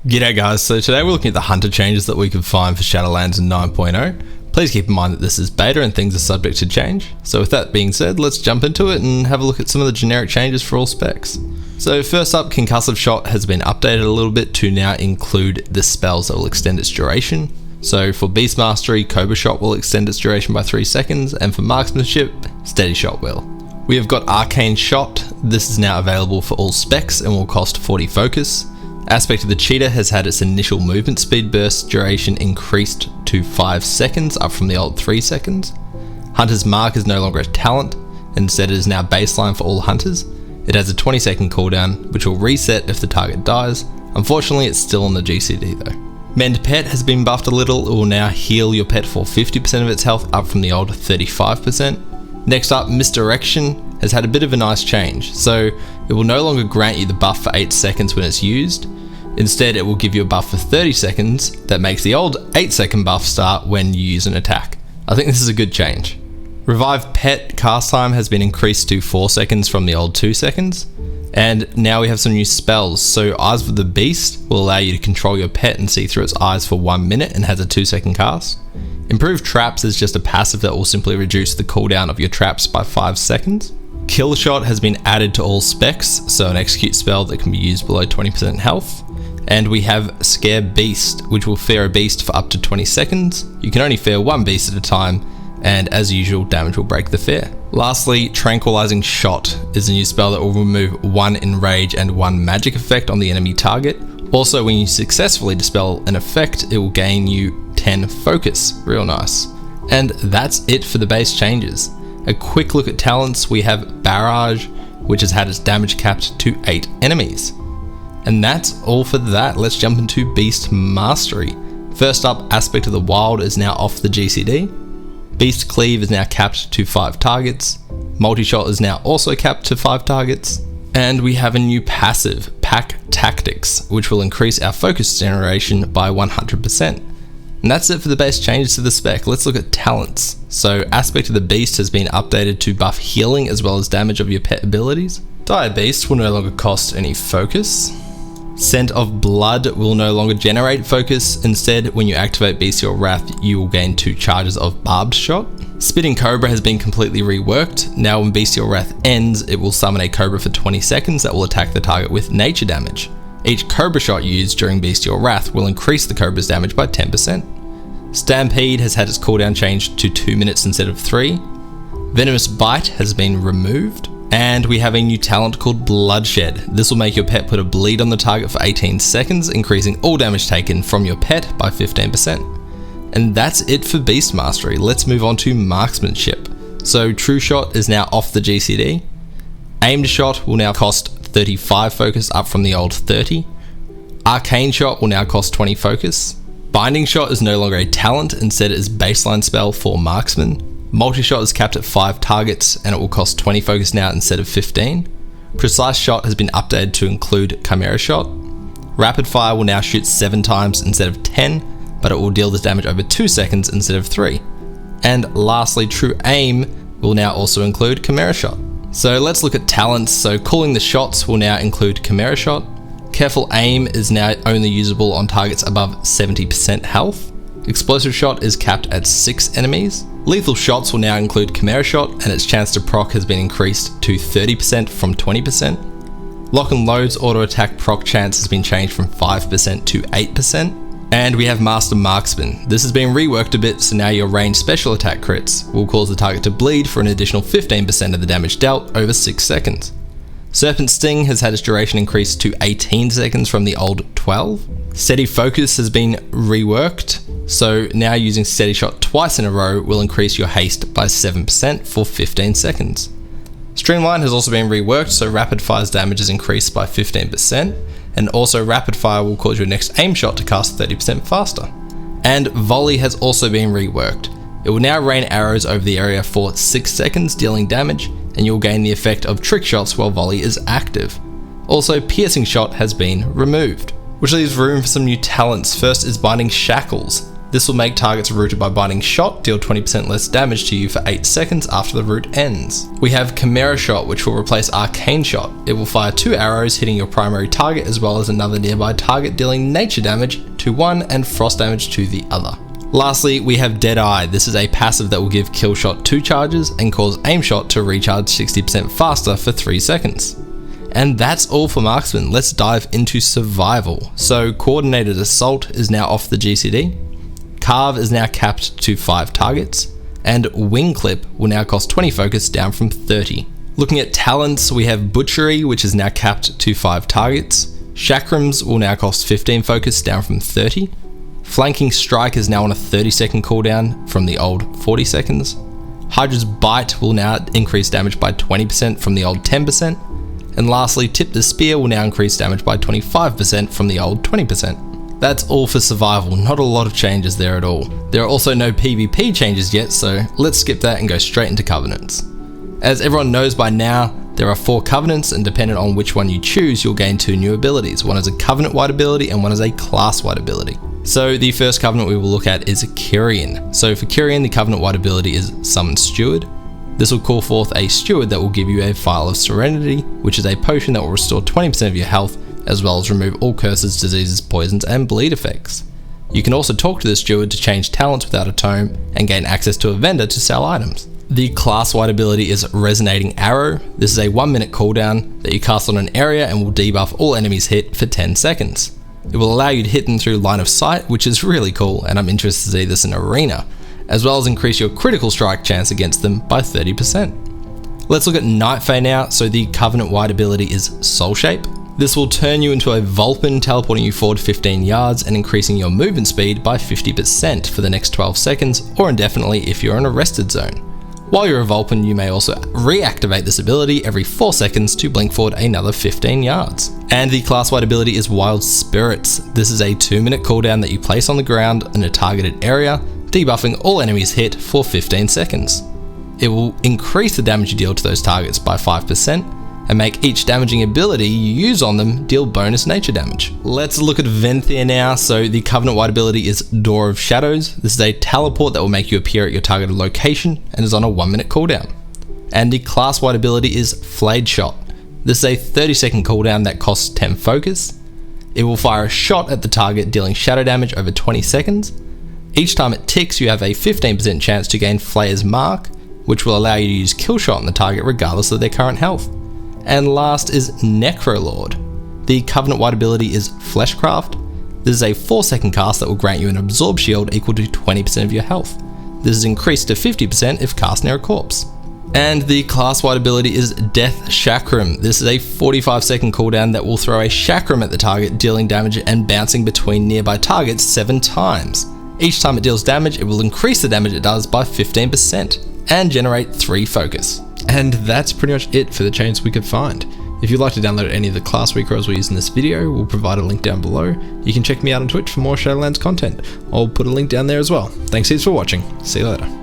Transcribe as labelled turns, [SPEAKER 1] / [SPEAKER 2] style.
[SPEAKER 1] G'day guys, so today we're looking at the hunter changes that we could find for Shadowlands in 9.0. Please keep in mind that this is beta and things are subject to change. So with that being said, let's jump into it and have a look at some of the generic changes for all specs. So first up, Concussive Shot has been updated a little bit to now include the spells that will extend its duration. So for Beast Mastery, Cobra Shot will extend its duration by 3 seconds, and for Marksmanship, Steady Shot will. We have got Arcane Shot. This is now available for all specs and will cost 40 focus. Aspect of the Cheetah has had its initial movement speed burst duration increased to 5 seconds, up from the old 3 seconds. Hunter's Mark is no longer a talent, instead it is now baseline for all hunters. It has a 20-second cooldown, which will reset if the target dies. Unfortunately, it's still on the GCD though. Mend Pet has been buffed a little. It will now heal your pet for 50% of its health, up from the old 35%. Next up, Misdirection has had a bit of a nice change. So it will no longer grant you the buff for 8 seconds when it's used. Instead, it will give you a buff for 30 seconds that makes the old 8-second buff start when you use an attack. I think this is a good change. Revive Pet cast time has been increased to 4 seconds from the old 2 seconds. And now we have some new spells. So Eyes of the Beast will allow you to control your pet and see through its eyes for 1 minute and has a 2-second cast. Improved Traps is just a passive that will simply reduce the cooldown of your traps by 5 seconds. Kill Shot has been added to all specs, so an execute spell that can be used below 20% health. And we have Scare Beast, which will fear a beast for up to 20 seconds. You can only fear one beast at a time, and as usual, damage will break the fear. Lastly, Tranquilizing Shot is a new spell that will remove 1 enrage and 1 magic effect on the enemy target. Also, when you successfully dispel an effect, it will gain you 10 focus. Real nice. And that's it for the base changes. A quick look at talents, we have Barrage, which has had its damage capped to 8 enemies. And that's all for that. Let's jump into Beast Mastery. First up, Aspect of the Wild is now off the GCD. Beast Cleave is now capped to 5 targets. Multi-Shot is now also capped to 5 targets. And we have a new passive, Pack Tactics, which will increase our focus generation by 100%. And that's it for the base changes to the spec. Let's look at talents. So Aspect of the Beast has been updated to buff healing as well as damage of your pet abilities. Dire Beast will no longer cost any focus. Scent of Blood will no longer generate focus. Instead, when you activate Bestial Wrath, you will gain 2 charges of Barbed Shot. Spitting Cobra has been completely reworked. Now when Bestial Wrath ends, it will summon a Cobra for 20 seconds that will attack the target with nature damage. Each Cobra Shot used during Bestial Wrath will increase the Cobra's damage by 10%. Stampede has had its cooldown changed to 2 minutes instead of 3. Venomous Bite has been removed. And we have a new talent called Bloodshed. This will make your pet put a bleed on the target for 18 seconds, increasing all damage taken from your pet by 15%. And that's it for Beast Mastery. Let's move on to Marksmanship. So True Shot is now off the GCD. Aimed Shot will now cost 35 focus, up from the old 30. Arcane Shot will now cost 20 focus. Binding Shot is no longer a talent, instead it is baseline spell for Marksman. Multi-Shot is capped at 5 targets and it will cost 20 focus now instead of 15. Precise Shot has been updated to include Chimera Shot. Rapid Fire will now shoot 7 times instead of 10, but it will deal this damage over 2 seconds instead of 3. And lastly, True Aim will now also include Chimera Shot. So let's look at talents. So Calling the Shots will now include Chimera Shot. Careful Aim is now only usable on targets above 70% health. Explosive Shot is capped at 6 enemies. Lethal Shots will now include Chimera Shot, and its chance to proc has been increased to 30% from 20%. Lock and Load's auto attack proc chance has been changed from 5% to 8%. And we have Master Marksman. This has been reworked a bit, so now your ranged special attack crits will cause the target to bleed for an additional 15% of the damage dealt over 6 seconds. Serpent Sting has had its duration increased to 18 seconds from the old 12. Steady Focus has been reworked, so now using Steady Shot twice in a row will increase your haste by 7% for 15 seconds. Streamline has also been reworked, so Rapid Fire's damage is increased by 15%, and also Rapid Fire will cause your next aim shot to cast 30% faster. And Volley has also been reworked. It will now rain arrows over the area for 6 seconds, dealing damage, and you'll gain the effect of trick shots while Volley is active. Also, Piercing Shot has been removed, which leaves room for some new talents. First is Binding Shackles. This will make targets rooted by binding shot deal 20% less damage to you for 8 seconds after the root ends. We have Chimera Shot, which will replace Arcane Shot. It will fire 2 arrows hitting your primary target as well as another nearby target, dealing nature damage to one and frost damage to the other. Lastly, we have Deadeye. This is a passive that will give Kill Shot 2 charges and cause Aim Shot to recharge 60% faster for 3 seconds. And that's all for Marksman. Let's dive into Survival. So Coordinated Assault is now off the GCD. Carve is now capped to 5 targets, and Wing Clip will now cost 20 focus down from 30. Looking at talents, we have Butchery, which is now capped to 5 targets. Chakrams will now cost 15 focus down from 30. Flanking Strike is now on a 30-second cooldown from the old 40 seconds. Hydra's Bite will now increase damage by 20% from the old 10%. And lastly, Tip the Spear will now increase damage by 25% from the old 20%. That's all for Survival, not a lot of changes there at all. There are also no PvP changes yet, so let's skip that and go straight into Covenants. As everyone knows by now, there are 4 Covenants, and depending on which one you choose, you'll gain 2 new abilities. One is a Covenant-wide ability and one is a class-wide ability. So the first Covenant we will look at is Kyrian. So for Kyrian, the Covenant-wide ability is Summon Steward. This will call forth a Steward that will give you a Vial of Serenity, which is a potion that will restore 20% of your health, as well as remove all curses, diseases, poisons, and bleed effects. You can also talk to the Steward to change talents without a tome, and gain access to a vendor to sell items. The class-wide ability is Resonating Arrow. This is a 1-minute cooldown that you cast on an area and will debuff all enemies hit for 10 seconds. It will allow you to hit them through line of sight, which is really cool, and I'm interested to see this in Arena, as well as increase your critical strike chance against them by 30%. Let's look at Night Fae now. So the Covenant-wide ability is Soul Shape. This will turn you into a Vulpin, teleporting you forward 15 yards and increasing your movement speed by 50% for the next 12 seconds, or indefinitely if you're in a rested zone. While you're a Vulpin, you may also reactivate this ability every 4 seconds to blink forward another 15 yards. And the class-wide ability is Wild Spirits. This is a 2-minute cooldown that you place on the ground in a targeted area, debuffing all enemies hit for 15 seconds. It will increase the damage you deal to those targets by 5%, and make each damaging ability you use on them deal bonus nature damage. Let's look at Venthyr now. So the Covenant-wide ability is Door of Shadows. This is a teleport that will make you appear at your targeted location and is on a 1-minute cooldown. And the class-wide ability is Flayed Shot. This is a 30-second cooldown that costs 10 focus. It will fire a shot at the target, dealing shadow damage over 20 seconds. Each time it ticks, you have a 15% chance to gain Flayer's Mark, which will allow you to use Kill Shot on the target regardless of their current health. And last is Necrolord. The Covenant-wide ability is Fleshcraft. This is a 4-second cast that will grant you an Absorb Shield equal to 20% of your health. This is increased to 50% if cast near a corpse. And the class-wide ability is Death Chakram. This is a 45-second cooldown that will throw a chakram at the target, dealing damage and bouncing between nearby targets 7 times. Each time it deals damage, it will increase the damage it does by 15% and generate 3 focus. And that's pretty much it for the changes we could find. If you'd like to download any of the class recalls we use in this video, we'll provide a link down below. You can check me out on Twitch for more Shadowlands content. I'll put a link down there as well. Thanks heaps for watching. See you later.